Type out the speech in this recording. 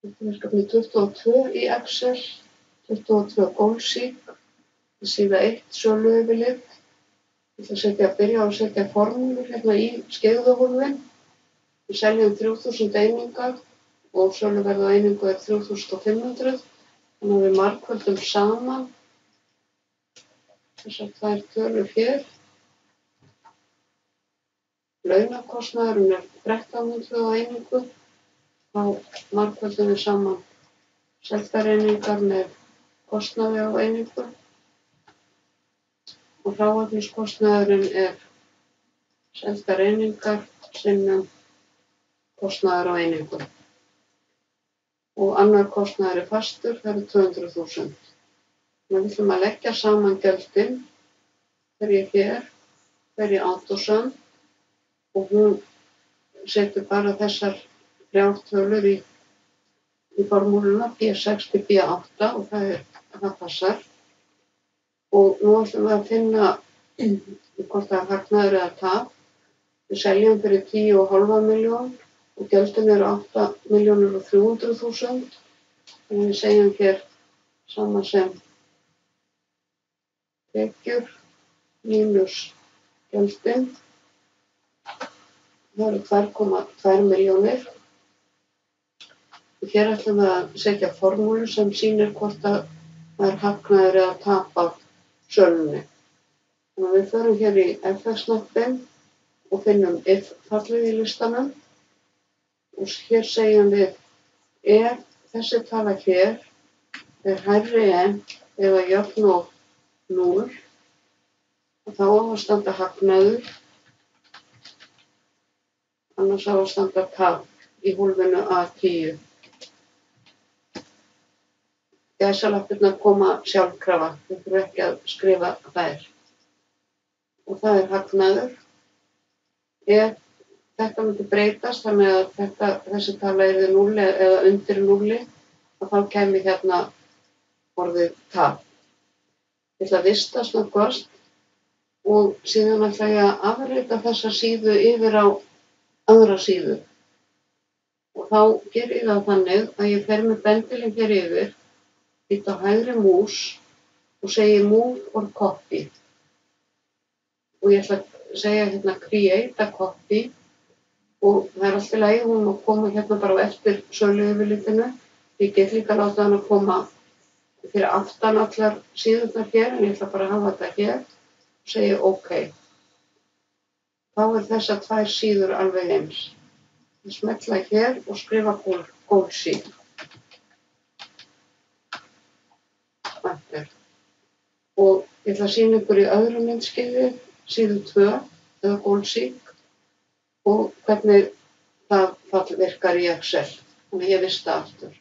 Þetta er verkefni 22 í Excel, 22 Goldsík, síða 1 söluyfirlit. Ég ætla að byrja á að setja formúlur hérna í skeifðuhólfin. Við seljum 3000 einingar og söluverð á einingu er 3500. Þannig að við margföldum saman þessar tvær tölur hér. Launakostnaðurinn er 1300 á einingu. Þá margföldum við saman seldar einingar með kostnaði á einingu. Og hráefniskostnaðurinn er seldar einingar sinnum kostnaður á einingu. Og annar kostnaður er fastur, það eru 200.000. Við ætlum að leggja saman gjöldin, hverju hér, hverju Autosum, og hún setur bara þessar 3 tölur í formúluna, B6 til B8, og það passar. Og nú ætlum við að finna hvort það er hagnaður eða tap. Við seljum fyrir 10,5 milljón og gjöldin eru 8.300.000. Þannig við segjum hér sama sem tekjur mínus gjöldin. Það eru 2,2 milljónir. Og hér ætlum við að setja formúlu sem sýnir hvort það er hagnaður eða tap á sölunni. Þannig að við förum hér í FX-hnappinn og finnum if-fallið í listanum. Og hér segjum við, þessi tala hér er hærri en eða jöfn og 0, og þá á að standa hagnaður, annars á að standa tap í hólfinu A10. Gæsalappirnar koma sjálfkrafa, við þurfum ekki að skrifa þær. Og það er hagnaður. Ef þetta myndi breytast, þannig að þessi tala yrði 0 eða undir 0, og þá kæmi hérna orðið tap. Ég ætla að vista snöggvast og síðan ætla ég að afrita þessa síðu yfir á aðra síðu. Og þá ger ég það þannig að ég fer með bendilinn hér yfir, hitt á hægri mús og segi move or copy. Og ég ætla að segja hérna create a copy, og það er alltaf í lagi, hún má koma hérna bara á eftir söluyfirlitinu. Ég get líka láta hann að koma fyrir aftan allar síðurnar hér, en ég ætla bara að hafa þetta hér og segja OK. Þá er þessar 2 síður alveg eins. Ég smetla hér og skrifa Goldsík. Og ég ætla að sýna ykkur í öðru myndskeiði, síðu 2 eða Goldsík, og hvernig það virkar í Excel. Þannig ég vista aftur.